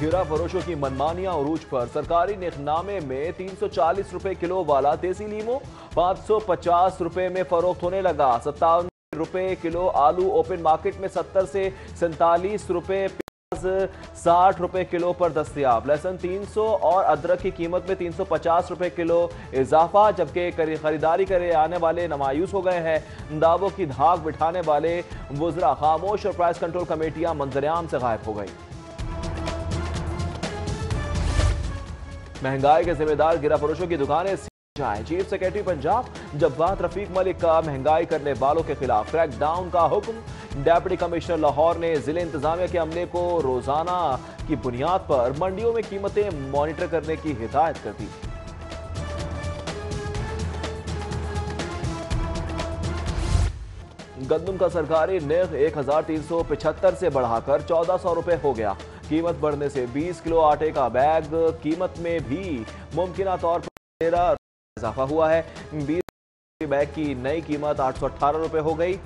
गिरा फरोशों की मनमानियां उरूज पर। सरकारी निखनामे में 340 रुपए किलो वाला देसी लीमू 550 रुपए में फरोख्त होने लगा। 57 रुपए किलो आलू ओपन मार्केट में 70 से 47 रुपए, प्याज 60 रुपए किलो पर दस्तयाब। लहसुन 300 और अदरक की कीमत में 350 रुपए किलो इजाफा। जबकि खरीदारी करे आने वाले नमायूस हो गए हैं। दावों की धाक बिठाने वाले वुज़रा खामोश और प्राइस कंट्रोल कमेटियां मंजरेआम से गायब हो गई। महंगाई के जिम्मेदार गिरा फरोशों की दुकानें जाएं। चीफ सेक्रेटरी पंजाब जब्बात रफीक मलिक का महंगाई करने वालों के खिलाफ क्रैकडाउन का हुक्म। डेप्यूटी कमिश्नर लाहौर ने जिले इंतजामिया के अमले को रोजाना की बुनियाद पर मंडियों में कीमतें मॉनिटर करने की हिदायत कर दी। गंदम का सरकारी निर्ख 1375 से बढ़ाकर 1400 रुपए हो गया। कीमत बढ़ने से 20 किलो आटे का बैग कीमत में भी मुमकिन तौर पर 13 इजाफा हुआ है। 20 बैग की नई कीमत 818 रुपए हो गई।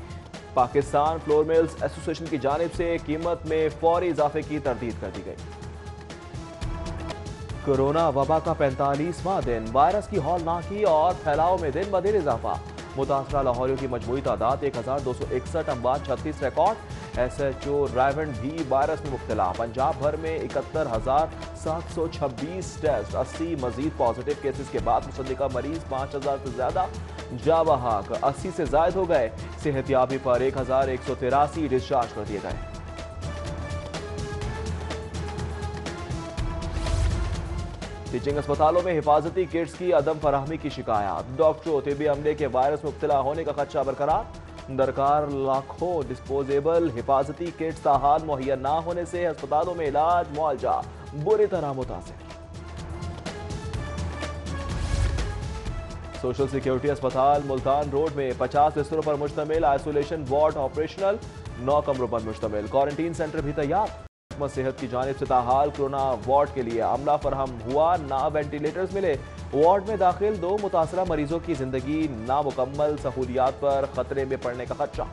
पाकिस्तान फ्लोर मिल्स एसोसिएशन की जानिब से कीमत में फौरी इजाफे की तरदीद कर दी गई। कोरोना वबा का 45वां दिन, वायरस की हौलनाकी और फैलाव में दिन ब दिन इजाफा। मुतासरा लाहौरियों की मजमूई तादाद 1261, अमवात 36 रिकॉर्ड। SHO रायवंड भी वायरस में मुब्तला। पंजाब भर में 71,726 टेस्ट, 80 मजीद पॉजिटिव केसेस के बाद मुसद्दिका मरीज 5000 से ज्यादा जाबहाक, 80 से जायद हो गए। सेहतियाबी पर 1183 डिस्चार्ज कर दिए गए। टीचिंग अस्पतालों में हिफाजती किट्स की अदम फराहमी की शिकायत। डॉक्टरों तिब्बी अमले के वायरस मुब्तला होने का खदशा बरकरार। दरकार लाखों डिस्पोजेबल हिफाजती किट्स ताहाल मुहैया न होने से अस्पतालों में इलाज मुआवजा बुरी तरह मुतासिर। सोशल सिक्योरिटी अस्पताल मुल्तान रोड में 50 बिस्तरों पर मुश्तमिल आइसोलेशन वार्ड ऑपरेशनल, 9 कमरों पर मुश्तमिल क्वारंटीन सेंटर भी तैयार। सेहत की जानिब से ताहाल कोरोना वार्ड के लिए अमला फराहम हुआ, ना वेंटिलेटर्स मिले। वार्ड में दाखिल 2 मुतासरा मरीजों की जिंदगी नामुकम्मल, सहूलियात पर खतरे में पड़ने का खदशा।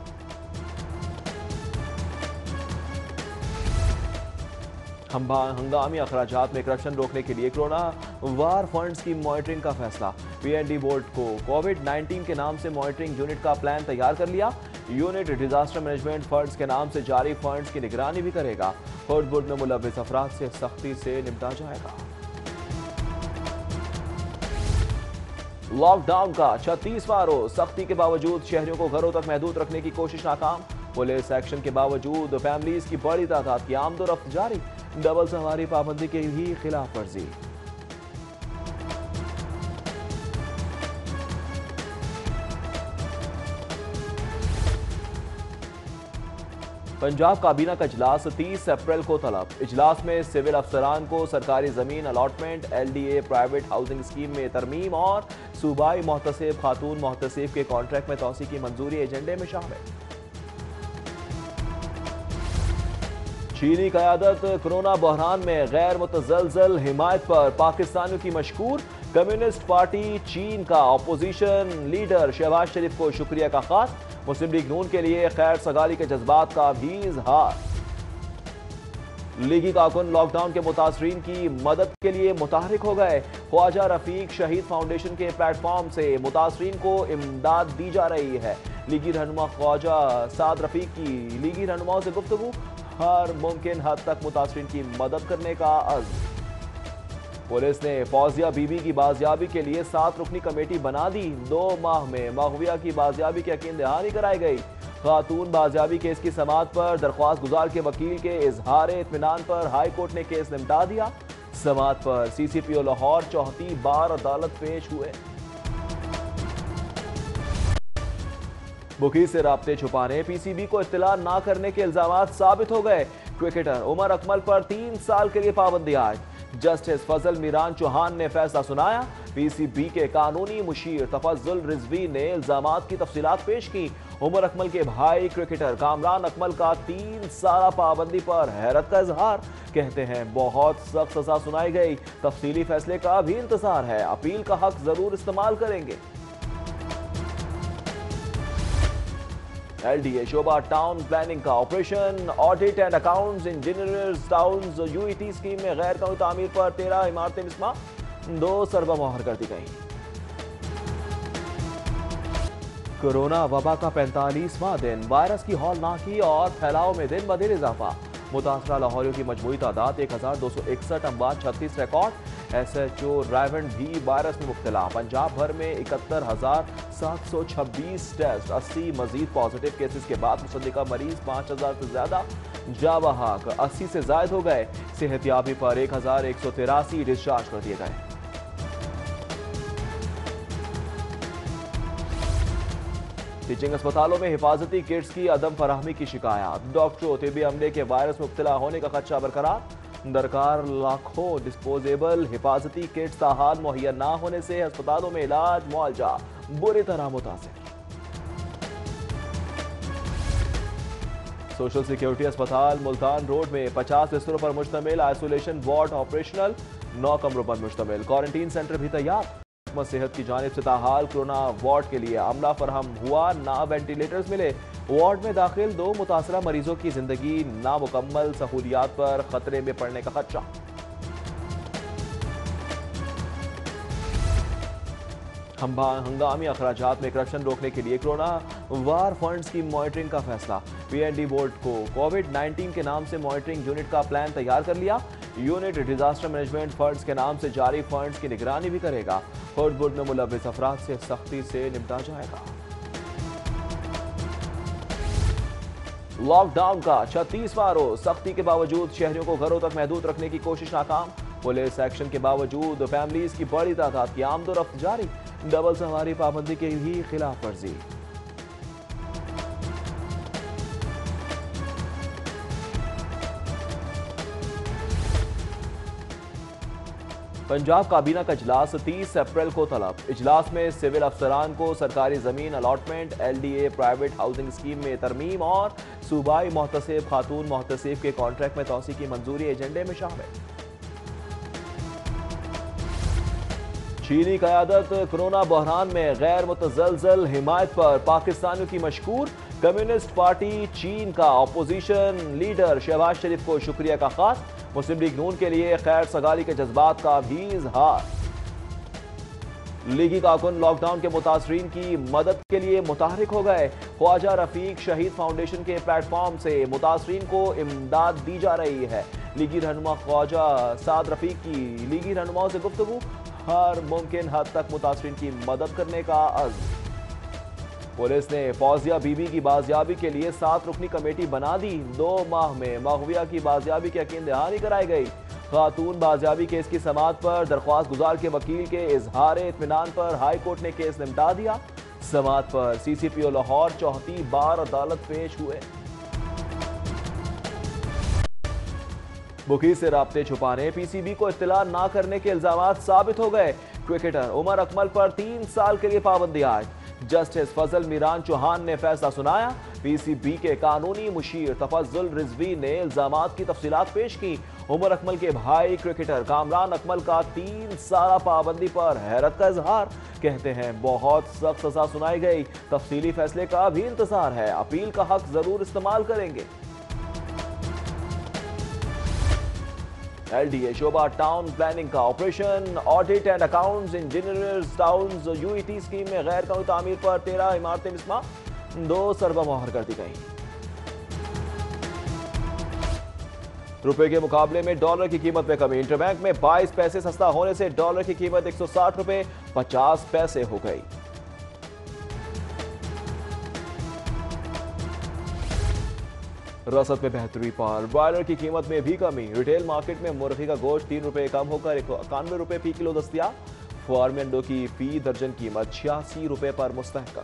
हंगामी अखराजात में करप्शन रोकने के लिए कोरोना वार फंड्स की मॉनिटरिंग का फैसला। PND बोर्ड को कोविड-19 के नाम से मॉनिटरिंग यूनिट का प्लान तैयार कर लिया। यूनिट डिजास्टर मैनेजमेंट फंड्स के नाम से जारी फंड्स की निगरानी भी करेगा। फंड बोर्ड में मुलव्विस अफराद से सख्ती से निपटा जाएगा। लॉकडाउन का 36वां रोज, सख्ती के बावजूद शहरियों को घरों तक महदूद रखने की कोशिश नाकाम। पुलिस एक्शन के बावजूद फैमिलीज की बड़ी तादाद की आमदोरफ्त जारी। डबल सवारी पाबंदी की भी खिलाफ वर्जी। पंजाब काबीना का इजलास 30 अप्रैल को तलब। इजलास में सिविल अफसरान को सरकारी जमीन allotment, LDA private housing scheme में तरमीम और सूबाई मोहतसिब खातून मोहतसिब के कॉन्ट्रैक्ट में तोसी की मंजूरी एजेंडे में शामिल। चीनी क़यादत कोरोना बहरान में गैर मुतज़लज़ल हिमायत पर पाकिस्तानियों की मशकूर। कम्युनिस्ट पार्टी चीन का अपोजिशन लीडर शहबाज शरीफ को शुक्रिया का खास। मुस्लिम लीग नून के लिए खैर सगाली के जज्बात का भी इजहार। लीगी कारकुन लॉकडाउन के मुतासरीन की मदद के लिए मुतहरिक हो गए। ख्वाजा रफीक शहीद फाउंडेशन के प्लेटफॉर्म से मुतासरीन को इमदाद दी जा रही है। लीगी रहनुमा ख्वाजा साद रफीक की लीगी रहनुमाओं से गुफ्तगू, हर मुमकिन हद तक मुतासरीन की मदद करने का अज़्म। पुलिस ने फौजिया बीबी की बाजियाबी के लिए 7 रुकनी कमेटी बना दी। 2 माह में मगविया की बाजियाबी की यकीन दहानी कराई गई। खातून बाजियाबी केस की समाअत पर दरख्वास्त गुजार के वकील के इजहार इत्मीनान पर हाई कोर्ट ने केस निपटा दिया। समाअत पर CCPO लाहौर 34 बार अदालत पेश हुए। बुकी से राब्ते छुपाने, PCB को इत्तला न करने के इल्जामात साबित हो गए। क्रिकेटर उमर अकमल पर 3 साल के लिए पाबंदी आयद। जस्टिस फजल मीरान चौहान ने फैसला सुनाया। PCB के कानूनी मुशीर तफज्जुल रिजवी ने इल्जामात की तफसीलात पेश की। उमर अकमल के भाई क्रिकेटर कामरान अकमल का 3 साल पाबंदी पर हैरत का इजहार। कहते हैं बहुत सख्त सजा सुनाई गई। तफसीली फैसले का भी इंतजार है। अपील का हक जरूर इस्तेमाल करेंगे। एलडीए शोबा टाउन प्लानिंग का operation, audit and accounts engineers towns UET scheme में गैर कानूनी तामीर पर 13 इमारतें मिसमा, 2 सरबा मोहर कर दी गई। कोरोना वबा का 45वां दिन, वायरस की हौलनाकी और फैलाव में दिन ब दिन इजाफा। मुतासरा लाहौरियों की मजमूई तादाद 1261, अमवात 36 रिकॉर्ड। एसएचओ रायवंड भी वायरस में मुब्तला। पंजाब भर में 71,726 टेस्ट, 80 मजीद पॉजिटिव केसेस के बाद मुसद्दिका मरीज 5,000 से ज्यादा जाबहाक, 80 से जायद हो गए। सेहतियाबी पर 1,183 डिस्चार्ज कर दिए गए। टीचिंग अस्पतालों में हिफाजती किट्स की अदम फराहमी की शिकायत। डॉक्टरों तिबी अमले के वायरस मुब्तला होने का खदशा बरकरार। दरकार लाखों डिस्पोजेबल हिफाजती किट्स ताहाल मुहैया ना होने से अस्पतालों में इलाज मुआवजा बुरी तरह मुतासिर। सोशल सिक्योरिटी अस्पताल मुल्तान रोड में 50 बिस्तरों पर मुश्तमिल आइसोलेशन वार्ड ऑपरेशनल, 9 कमरों पर मुश्तमिल क्वारंटीन सेंटर भी तैयार। सेहत की जानिब से ताहाल कोरोना वार्ड के लिए अमला फराहम हुआ, ना वेंटिलेटर्स मिले। वार्ड में दाखिल 2 मुतासरा मरीजों की जिंदगी नामुकम्मल, सहूलियात पर खतरे में पड़ने का खदशा। हंगामी अखराजात में करप्शन रोकने के लिए कोरोना वार फंड्स की मॉनिटरिंग का फैसला। पीएनडी बोर्ड को कोविड-19 के नाम से मॉनिटरिंग यूनिट का प्लान तैयार कर लिया। यूनिट डिजास्टर मैनेजमेंट फंड्स के नाम से जारी फंड्स की निगरानी भी करेगा। फंड बोर्ड में मुलव्विस अफराद से सख्ती से निपटा जाएगा। लॉकडाउन का 36वां रोज, सख्ती के बावजूद शहरियों को घरों तक महदूद रखने की कोशिश नाकाम। पुलिस एक्शन के बावजूद फैमिलीज की बड़ी तादाद की आमदोरफ्त जारी। डबल सवारी पाबंदी की भी खिलाफ वर्जी। पंजाब काबीना का इजलास 30 अप्रैल को तलब। इजलास में सिविल अफसरान को सरकारी जमीन allotment, LDA private housing scheme में तरमीम और सूबाई मोहतसिब खातून मोहतसिब के कॉन्ट्रैक्ट में तोसी की मंजूरी एजेंडे में शामिल। चीनी क़यादत कोरोना बहरान में गैर मुतज़लज़ल हिमायत पर पाकिस्तानियों की मशकूर। कम्युनिस्ट पार्टी चीन का अपोजिशन लीडर शहबाज शरीफ को शुक्रिया का खात। मुस्लिम लीग नून के लिए खैर सगाली के जज्बात का भी इजहार। लीगी कारकुन लॉकडाउन के मुतासरीन की मदद के लिए मुतहरिक हो गए। ख्वाजा रफीक शहीद फाउंडेशन के प्लेटफॉर्म से मुतासरीन को इमदाद दी जा रही है। लीगी रहनुमा ख्वाजा साद रफीक की लीगी रहनुमाओं से गुफ्तगू, हर मुमकिन हद तक मुतासरीन की मदद करने का अज़्म। पुलिस ने फौजिया बीबी की बाजियाबी के लिए 7 रुकनी कमेटी बना दी। 2 माह में मगविया की बाजियाबी की यकीन दहानी कराई गई। खातून बाजियाबी केस की समाअत पर दरख्वास्त गुजार के वकील के इजहार इत्मीनान पर हाई कोर्ट ने केस निपटा दिया। समाअत पर सीसीपीओ लाहौर 34 बार अदालत पेश हुए। बुकी से राब्ते छुपाने, पीसीबी को इत्तला ना करने के इल्जामात साबित हो गए। क्रिकेटर उमर अकमल पर 3 साल के लिए पाबंदी आयद। जस्टिस फजल मीरान चौहान ने फैसला सुनाया। पीसीबी के कानूनी मुशीर तफज्जुल रिजवी ने इल्जामात की तफसीलात पेश की। उमर अकमल के भाई क्रिकेटर कामरान अकमल का 3 साल पाबंदी पर हैरत का इजहार। कहते हैं बहुत सख्त सजा सुनाई गई। तफसीली फैसले का भी इंतजार है। अपील का हक जरूर इस्तेमाल करेंगे। एलडीए शोबा टाउन प्लानिंग का operation, audit and accounts engineers towns UET scheme में गैर कानूनी तामीर पर 13 इमारतें मिसमा, 2 सरबा मोहर कर दी गई। रुपए के मुकाबले में डॉलर की कीमत में कमी। इंटरबैंक में 22 पैसे सस्ता होने से डॉलर की कीमत 160 रुपए 50 पैसे हो गई। रसद में बेहतरी पर ब्रॉयलर की कीमत में भी कमी। रिटेल मार्केट में मुर्गी का गोश्त 3 रुपए कम होकर 91 रुपए फी किलो दस्तियाब। फार्म अंडों की फी दर्जन कीमत 86 रुपए पर मुस्तहकम।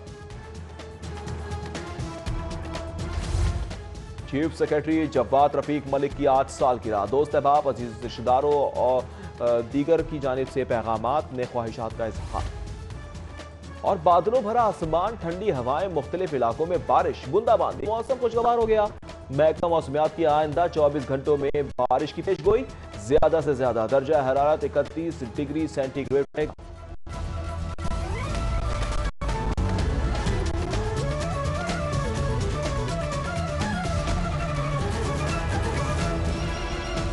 चीफ सेक्रेटरी जब्बात रफीक मलिक की 8 साल की राह। दोस्त अहबाब, अजीज रिश्तेदारों और दीगर की जानिब से पैगामात में ख्वाहिशात का इजहार। और बादलों भरा आसमान, ठंडी हवाएं, मुख्तलिफ इलाकों में बारिश, बूंदाबांदी। मौसम खुशगवार हो गया। महकमा मौसमियात की आइंदा 24 घंटों में बारिश की पेशगोई। ज्यादा से ज्यादा दर्जा हरारत 31 डिग्री सेंटीग्रेड